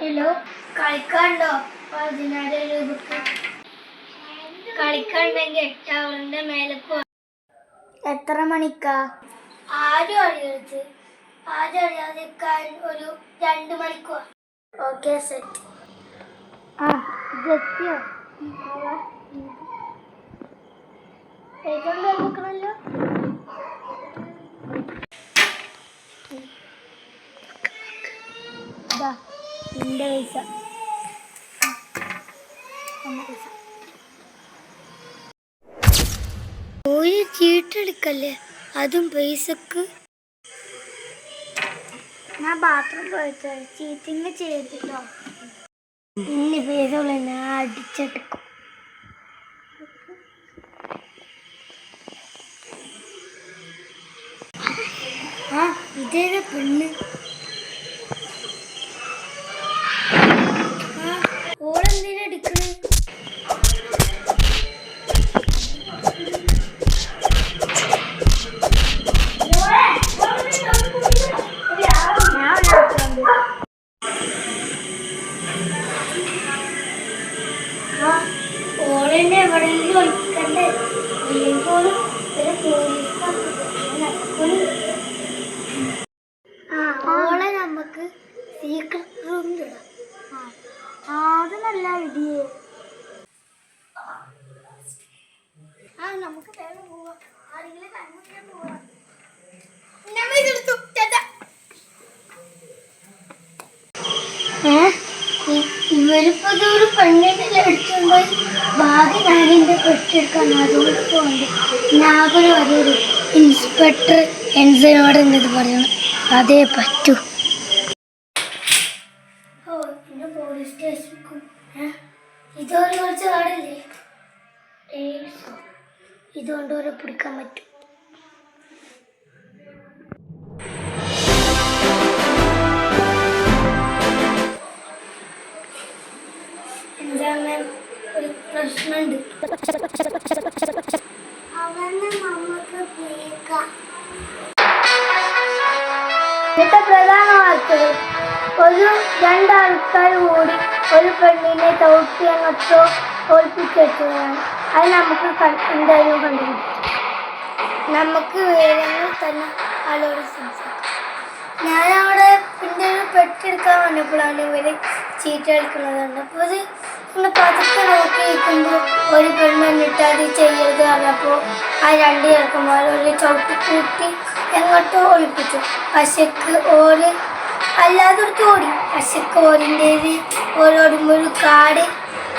Hello, കളിക്കാണ്ടോ? 16 രൂപക്ക് കളിക്കണ്ടെങ്കിൽ 8 അവറിന്റെ മേലേക്ക്. എത്ര മണിക്കാ? ആരും അറിയാതിരിക്കാൻ ഒരു 2 മണിക്കോ. Okay, set. ജെത്തിയോ? നോക്കണല്ലോ. നിന്റെ പൈസ പോയി ചീട്ടെടുക്കല്ലേ, അതും പൈസക്ക്. ഞാൻ ബാത്റൂം പോയിട്ട് ചീറ്റിങ് ചെയ്തിട്ടോ. ഇനി പേരുള്ള ഞാൻ അടിച്ചെടുക്കും. ഇതേതാ പെണ്ണ്? ഓളെന്തിനാ എടുക്കണേ? ഓളെന്നെ എവിടെയെങ്കിലും ഒളിക്കണ്ടേ? ഇല്ലെങ്കിലും ഓളെ നമുക്ക് സീക്രട്ട് റൂമിലിടാം. അത് നല്ല ഐഡിയ. നമുക്ക് വേഗം പോവാം. ആരെങ്കിലും കണ്ടുപിടിക്കാൻ പോവാം. ഇവരിപ്പോ ഒരു പെണ്ണിനെ അടിച്ചുകൊണ്ടുപോയി ഭാഗ്യ ഞാനെന്റെ പെട്ടെടുക്കാൻ അതുകൊണ്ട് പോകണ്ട്. നാഗൊരു ഒരു ഇൻസ്പെക്ടർ എൻസനോട് എന്നത് പറയണം, അതേ പറ്റൂ. പിന്നെ പോലീസ് സ്റ്റേഷനിൽക്കും ഇതൊരു കുറച്ച് കാടില്ലേ, ഇതുകൊണ്ട് ഓരോ പിടിക്കാൻ പറ്റും. ഒരു പ്രശ്നമുണ്ട്. ഇന്നത്തെ പ്രധാന വാർത്തകൾ: ഒരു 2 ആൾക്കാർ കൂടി ഒരു പെണ്ണിനെ ചവിട്ടി അങ്ങോട്ടോ ഓൽപ്പിച്ചെത്തുകയാണ്. അത് നമുക്ക് എന്തായാലും കണ്ടുപിടിക്കും. നമുക്ക് വിവരങ്ങൾ തന്നെ ആളോട് സംസാരിക്കാം. ഞാനവിടെ പിന്നെ ഒരു പെട്ടെടുക്കാൻ വന്നപ്പോഴാണ് ഇവര് ചീട്ട് കളിക്കുന്നത്. അപ്പോൾ അത് ഇങ്ങനെ പതുക്കെ നോക്കിയിരിക്കുമ്പോൾ ഒരു പെണ്ണ് വന്നിട്ട് അത് ചെയ്യരുത് പറഞ്ഞപ്പോൾ ആ 2 ചെറുക്കന്മാർ ഒരു ചവിട്ടി കൂട്ടി എങ്ങോട്ടോ ഒളിപ്പിച്ചു. പശക്ക് ഓര് അല്ലാതൊരുത്ത് ഓടി. പശക്ക് ഓരിൻ്റേത് ഓരോടുമ്പോൾ ഒരു കാട്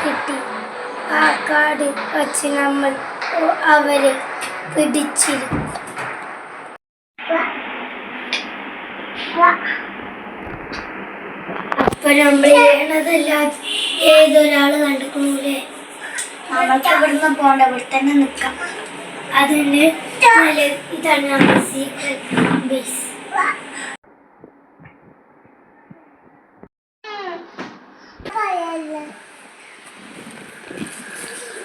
കിട്ടി. ആ കാട് വച്ച് നമ്മൾ അവരെ പിടിച്ചിരുന്നു. അപ്പൊ നമ്മൾ ചെയ്യണതല്ലാതെ ഏതൊരാള് കണ്ടിരിക്കണൂലേ, നമ്മൾക്ക് ഇവിടുന്ന് പോണ്ട, ഇവിടെ തന്നെ നിൽക്കാം. അതിന് ഇതാണ് നമ്മുടെ സീക്രട്ട് ബേസ്.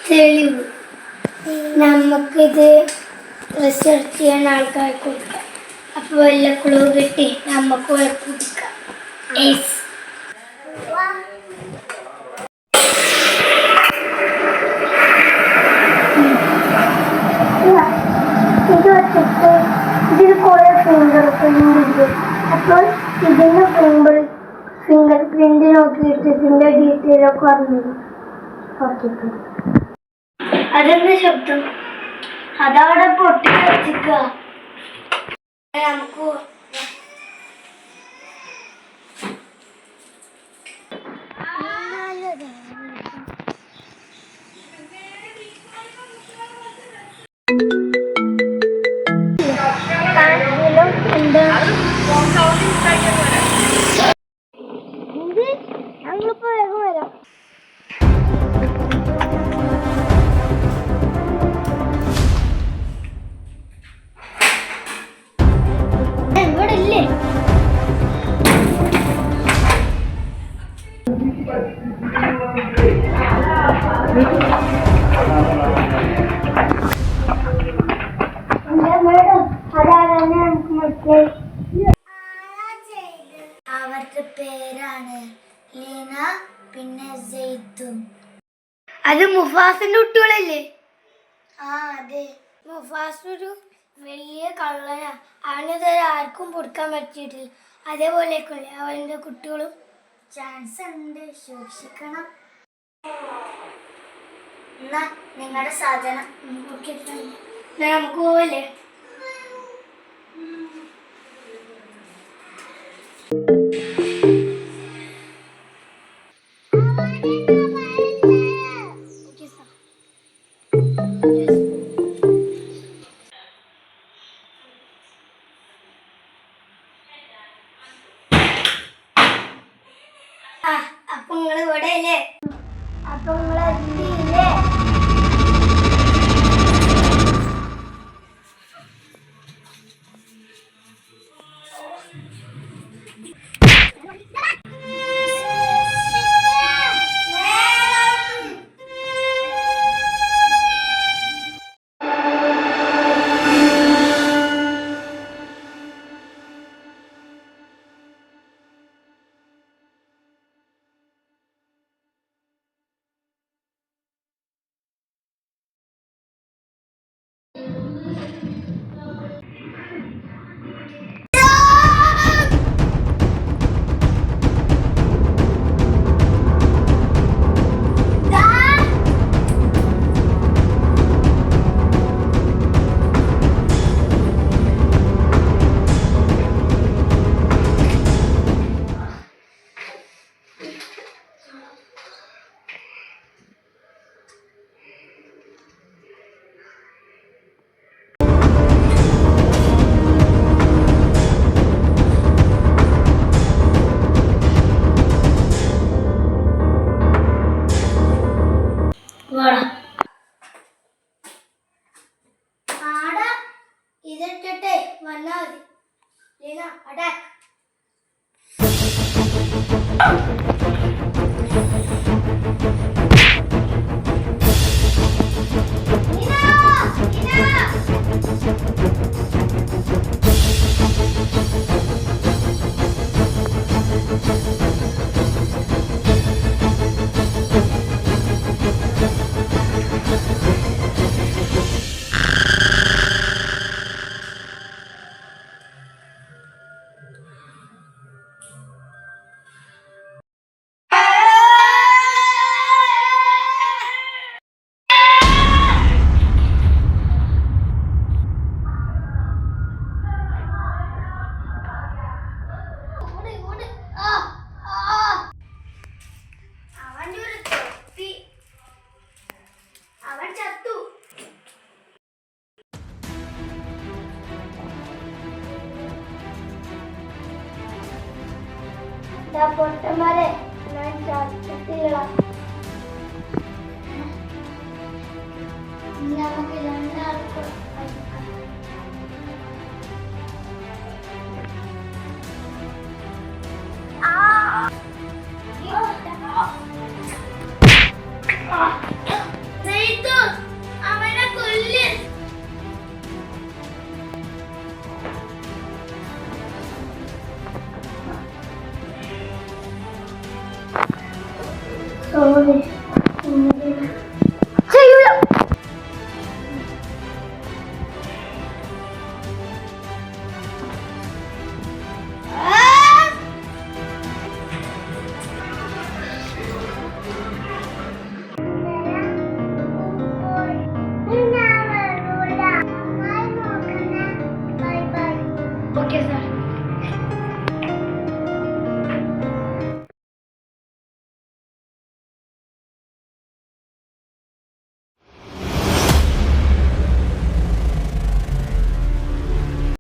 തെളിവ് നമുക്കിത് റിസർച്ച് ചെയ്യാൻ ആൾക്കാർക്ക് കൊടുക്കാം. അപ്പോൾ വല്ല ക്ലൂ കിട്ടി നമുക്ക് കൊടുക്കാം. ഇത് വെച്ചിട്ട് ഇതിൽ കുറെ ഫിംഗർ പ്രിന്റ് ഉണ്ട്. അപ്പോൾ ഇതിന് ഫിംഗർ പ്രിന്റ് നോക്കിയിട്ട് ഇതിന്റെ ഡീറ്റെയിൽ ഒക്കെ പറഞ്ഞു. അതെന്താ ശബ്ദം? അതവിടെ പൊട്ടി വെച്ചിക്ക. നമുക്ക് ഞങ്ങളിപ്പോ വേഗം വരാം. ഇവിടെ ഇല്ലേ? അവരുടെ പേരാണ് പിന്നെ സെയ്തും. അത് മുഫാസിന്റെ കുട്ടികളല്ലേ? ആ അതെ, മുഫാസ് ഒരു വലിയ കള്ളനാ. അവനിതുവരെ ആർക്കും പൊടുക്കാൻ പറ്റിയിട്ടില്ല. അതേപോലെയൊക്കെയല്ലേ അവൻ്റെ കുട്ടികളും. ചാൻസ് ഉണ്ട്, സൂക്ഷിക്കണം. എന്നാ നിങ്ങളുടെ സാധനം നമുക്ക് പോവല്ലേ? അപ്പൊ നിങ്ങൾ ഇവിടെ അല്ലേ? അപ്പൊ നിങ്ങൾ എത്തിയില്ലേ? ആടാ ഇതിട്ടിട്ട് വന്നാ മതി. ലീന അടാക്ക്. അവന്റെ ഒരു തൊപ്പി, അവൻ ചത്തു. പൊട്ടന്മാരെ ഞാൻ ചത്തില്ല. നമുക്ക് രണ്ടാൾക്കും അവനെ കൊല്ല്. സോറി.